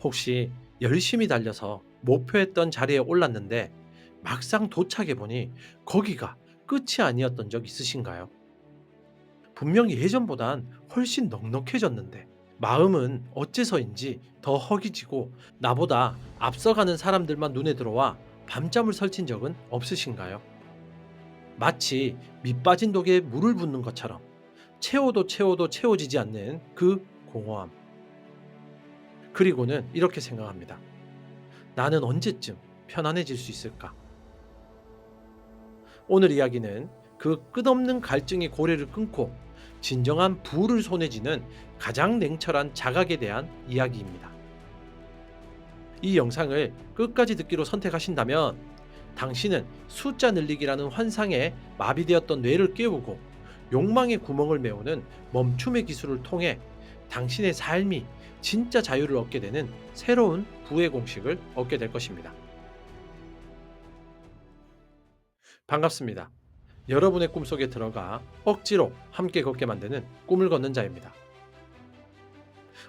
혹시 열심히 달려서 목표했던 자리에 올랐는데 막상 도착해보니 거기가 끝이 아니었던 적 있으신가요? 분명히 예전보단 훨씬 넉넉해졌는데 마음은 어째서인지 더 허기지고 나보다 앞서가는 사람들만 눈에 들어와 밤잠을 설친 적은 없으신가요? 마치 밑 빠진 독에 물을 붓는 것처럼 채워도 채워도 채워지지 않는 그 공허함. 그리고는 이렇게 생각합니다. 나는 언제쯤 편안해질 수 있을까? 오늘 이야기는 그 끝없는 갈증의 고리를 끊고 진정한 부를 손에 쥐는 가장 냉철한 자각에 대한 이야기입니다. 이 영상을 끝까지 듣기로 선택하신다면 당신은 숫자 늘리기라는 환상에 마비되었던 뇌를 깨우고 욕망의 구멍을 메우는 멈춤의 기술을 통해 당신의 삶이 진짜 자유를 얻게 되는 새로운 부의 공식을 얻게 될 것입니다. 반갑습니다. 여러분의 꿈속에 들어가 억지로 함께 걷게 만드는 꿈을 걷는 자입니다.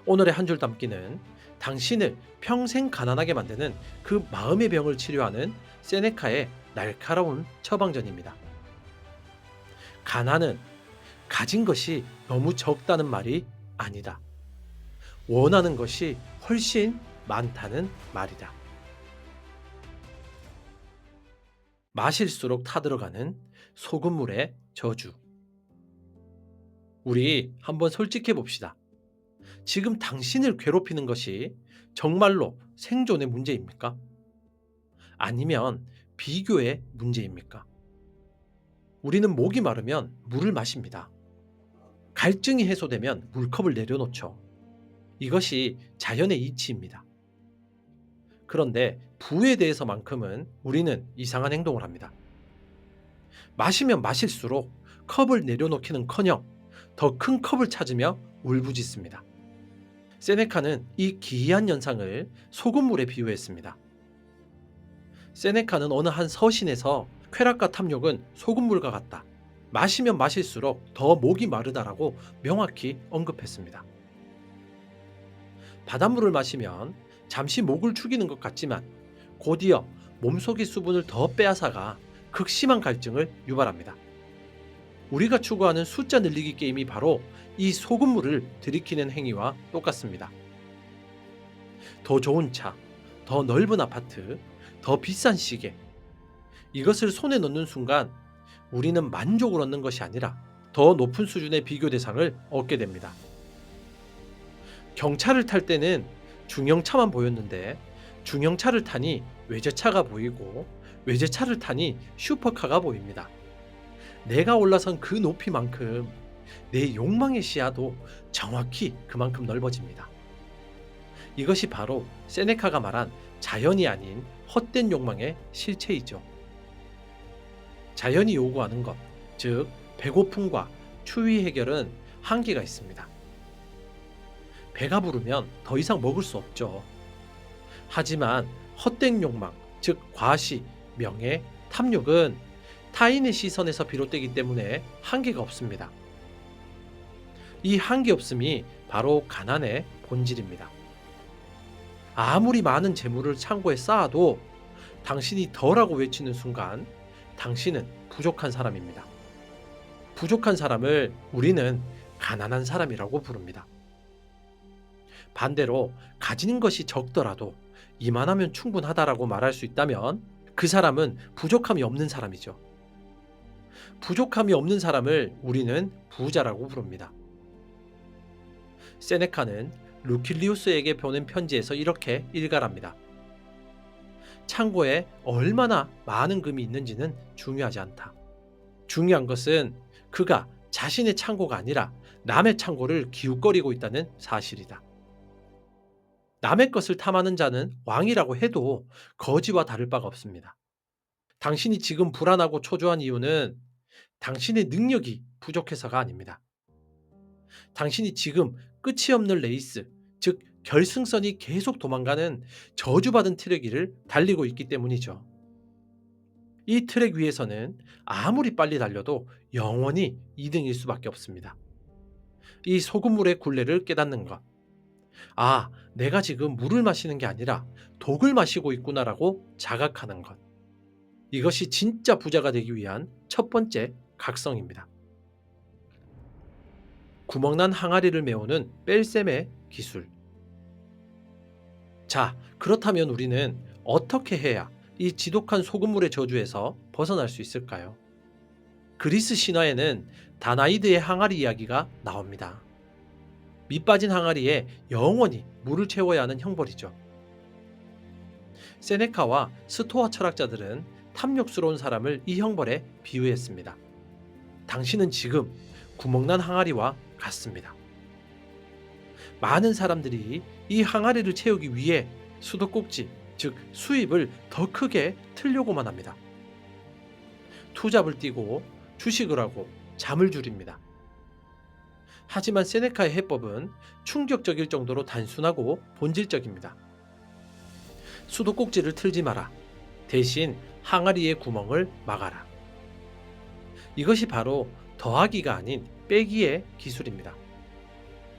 오늘의 한 줄 담기는 당신을 평생 가난하게 만드는 그 마음의 병을 치료하는 세네카의 날카로운 처방전입니다. 가난은 가진 것이 너무 적다는 말이 아니다. 원하는 것이 훨씬 많다는 말이다. 마실수록 타들어가는 소금물의 저주. 우리 한번 솔직해 봅시다. 지금 당신을 괴롭히는 것이 정말로 생존의 문제입니까? 아니면 비교의 문제입니까? 우리는 목이 마르면 물을 마십니다. 갈증이 해소되면 물컵을 내려놓죠. 이것이 자연의 이치입니다. 그런데 부에 대해서만큼은 우리는 이상한 행동을 합니다. 마시면 마실수록 컵을 내려놓기는커녕 더 큰 컵을 찾으며 울부짖습니다. 세네카는 이 기이한 현상을 소금물에 비유했습니다. 세네카는 어느 한 서신에서 쾌락과 탐욕은 소금물과 같다. 마시면 마실수록 더 목이 마르다라고 명확히 언급했습니다. 바닷물을 마시면 잠시 목을 축이는 것 같지만 곧이어 몸속의 수분을 더 빼앗아가 극심한 갈증을 유발합니다. 우리가 추구하는 숫자 늘리기 게임이 바로 이 소금물을 들이키는 행위와 똑같습니다. 더 좋은 차, 더 넓은 아파트, 더 비싼 시계. 이것을 손에 넣는 순간 우리는 만족을 얻는 것이 아니라 더 높은 수준의 비교 대상을 얻게 됩니다. 경차를 탈 때는 중형차만 보였는데 중형차를 타니 외제차가 보이고 외제차를 타니 슈퍼카가 보입니다. 내가 올라선 그 높이만큼 내 욕망의 시야도 정확히 그만큼 넓어집니다. 이것이 바로 세네카가 말한 자연이 아닌 헛된 욕망의 실체이죠. 자연이 요구하는 것, 즉 배고픔과 추위 해결은 한계가 있습니다. 배가 부르면 더 이상 먹을 수 없죠. 하지만 헛된 욕망, 즉 과시, 명예, 탐욕은 타인의 시선에서 비롯되기 때문에 한계가 없습니다. 이 한계 없음이 바로 가난의 본질입니다. 아무리 많은 재물을 창고에 쌓아도 당신이 덜하고 외치는 순간 당신은 부족한 사람입니다. 부족한 사람을 우리는 가난한 사람이라고 부릅니다. 반대로 가지는 것이 적더라도 이만하면 충분하다라고 말할 수 있다면 그 사람은 부족함이 없는 사람이죠. 부족함이 없는 사람을 우리는 부자라고 부릅니다. 세네카는 루킬리우스에게 보낸 편지에서 이렇게 일갈합니다. 창고에 얼마나 많은 금이 있는지는 중요하지 않다. 중요한 것은 그가 자신의 창고가 아니라 남의 창고를 기웃거리고 있다는 사실이다. 남의 것을 탐하는 자는 왕이라고 해도 거지와 다를 바가 없습니다. 당신이 지금 불안하고 초조한 이유는 당신의 능력이 부족해서가 아닙니다. 당신이 지금 끝이 없는 레이스, 즉 결승선이 계속 도망가는 저주받은 트랙 위를 달리고 있기 때문이죠. 이 트랙 위에서는 아무리 빨리 달려도 영원히 2등일 수밖에 없습니다. 이 소금물의 굴레를 깨닫는 것, 아, 내가 지금 물을 마시는 게 아니라 독을 마시고 있구나라고 자각하는 것. 이것이 진짜 부자가 되기 위한 첫 번째 각성입니다. 구멍난 항아리를 메우는 뺄셈의 기술. 자, 그렇다면 우리는 어떻게 해야 이 지독한 소금물의 저주에서 벗어날 수 있을까요? 그리스 신화에는 다나이드의 항아리 이야기가 나옵니다. 밑 빠진 항아리에 영원히 물을 채워야 하는 형벌이죠. 세네카와 스토아 철학자들은 탐욕스러운 사람을 이 형벌에 비유했습니다. 당신은 지금 구멍난 항아리와 같습니다. 많은 사람들이 이 항아리를 채우기 위해 수도꼭지, 즉 수입을 더 크게 틀려고만 합니다. 투잡을 뛰고 주식을 하고 잠을 줄입니다. 하지만 세네카의 해법은 충격적일 정도로 단순하고 본질적입니다. 수도꼭지를 틀지 마라. 대신 항아리의 구멍을 막아라. 이것이 바로 더하기가 아닌 빼기의 기술입니다.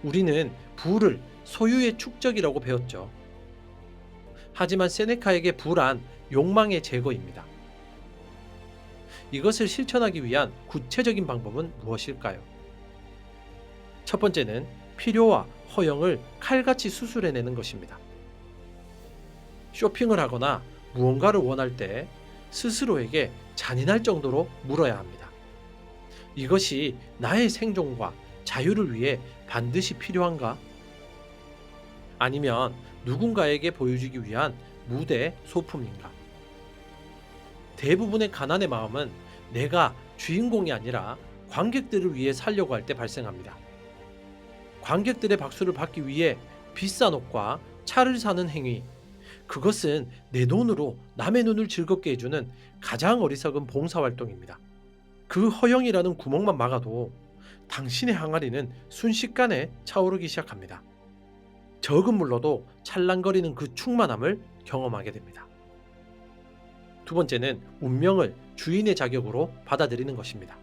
우리는 부를 소유의 축적이라고 배웠죠. 하지만 세네카에게 부란 욕망의 제거입니다. 이것을 실천하기 위한 구체적인 방법은 무엇일까요? 첫 번째는 필요와 허영을 칼같이 수술해내는 것입니다. 쇼핑을 하거나 무언가를 원할 때 스스로에게 잔인할 정도로 물어야 합니다. 이것이 나의 생존과 자유를 위해 반드시 필요한가? 아니면 누군가에게 보여주기 위한 무대 소품인가? 대부분의 가난의 마음은 내가 주인공이 아니라 관객들을 위해 살려고 할 때 발생합니다. 관객들의 박수를 받기 위해 비싼 옷과 차를 사는 행위, 그것은 내 돈으로 남의 눈을 즐겁게 해주는 가장 어리석은 봉사활동입니다. 그 허영이라는 구멍만 막아도 당신의 항아리는 순식간에 차오르기 시작합니다. 적은 물로도 찰랑거리는 그 충만함을 경험하게 됩니다. 두 번째는 운명을 주인의 자격으로 받아들이는 것입니다.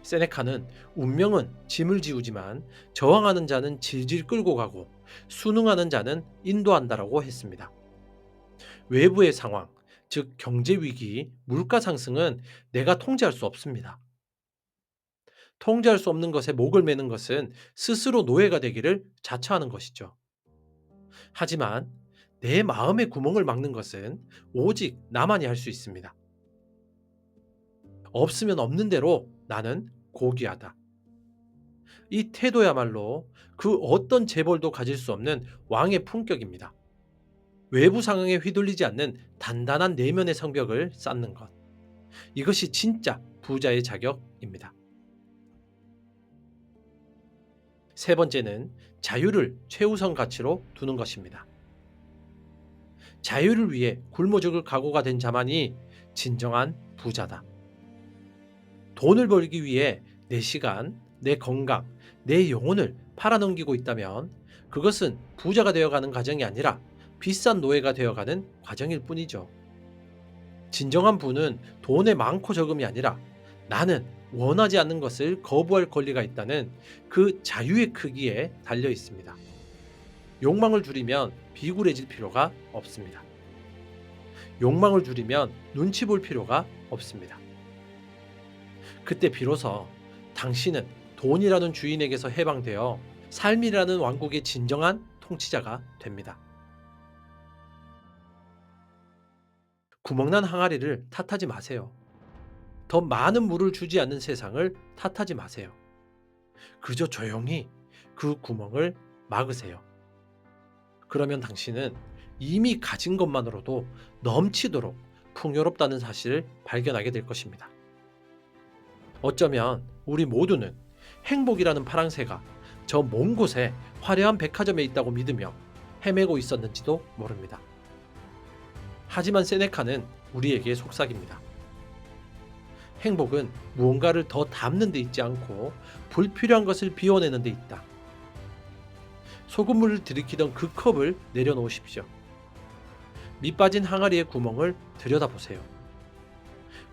세네카는 운명은 짐을 지우지만 저항하는 자는 질질 끌고 가고 순응하는 자는 인도한다라고 했습니다. 외부의 상황, 즉 경제 위기, 물가 상승은 내가 통제할 수 없습니다. 통제할 수 없는 것에 목을 매는 것은 스스로 노예가 되기를 자처하는 것이죠. 하지만 내 마음의 구멍을 막는 것은 오직 나만이 할 수 있습니다. 없으면 없는 대로 나는 고귀하다. 이 태도야말로 그 어떤 재벌도 가질 수 없는 왕의 품격입니다. 외부 상황에 휘둘리지 않는 단단한 내면의 성벽을 쌓는 것. 이것이 진짜 부자의 자격입니다. 세 번째는 자유를 최우선 가치로 두는 것입니다. 자유를 위해 굶어 죽을 각오가 된 자만이 진정한 부자다. 돈을 벌기 위해 내 시간, 내 건강, 내 영혼을 팔아넘기고 있다면 그것은 부자가 되어가는 과정이 아니라 비싼 노예가 되어가는 과정일 뿐이죠. 진정한 부는 돈의 많고 적음이 아니라 나는 원하지 않는 것을 거부할 권리가 있다는 그 자유의 크기에 달려 있습니다. 욕망을 줄이면 비굴해질 필요가 없습니다. 욕망을 줄이면 눈치 볼 필요가 없습니다. 그때 비로소 당신은 돈이라는 주인에게서 해방되어 삶이라는 왕국의 진정한 통치자가 됩니다. 구멍난 항아리를 탓하지 마세요. 더 많은 물을 주지 않는 세상을 탓하지 마세요. 그저 조용히 그 구멍을 막으세요. 그러면 당신은 이미 가진 것만으로도 넘치도록 풍요롭다는 사실을 발견하게 될 것입니다. 어쩌면 우리 모두는 행복이라는 파랑새가 저 먼 곳에 화려한 백화점에 있다고 믿으며 헤매고 있었는지도 모릅니다. 하지만 세네카는 우리에게 속삭입니다. 행복은 무언가를 더 담는 데 있지 않고 불필요한 것을 비워내는 데 있다. 소금물을 들이키던 그 컵을 내려놓으십시오. 밑 빠진 항아리의 구멍을 들여다보세요.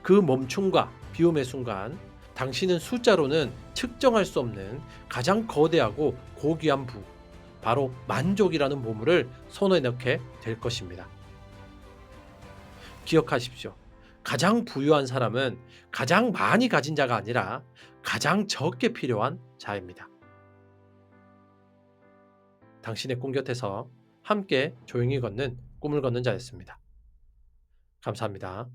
그 멈춤과 비움의 순간 당신은 숫자로는 측정할 수 없는 가장 거대하고 고귀한 부, 바로 만족이라는 보물을 손에 넣게 될 것입니다. 기억하십시오. 가장 부유한 사람은 가장 많이 가진 자가 아니라 가장 적게 필요한 자입니다. 당신의 꿈 곁에서 함께 조용히 걷는 꿈을 걷는 자였습니다. 감사합니다.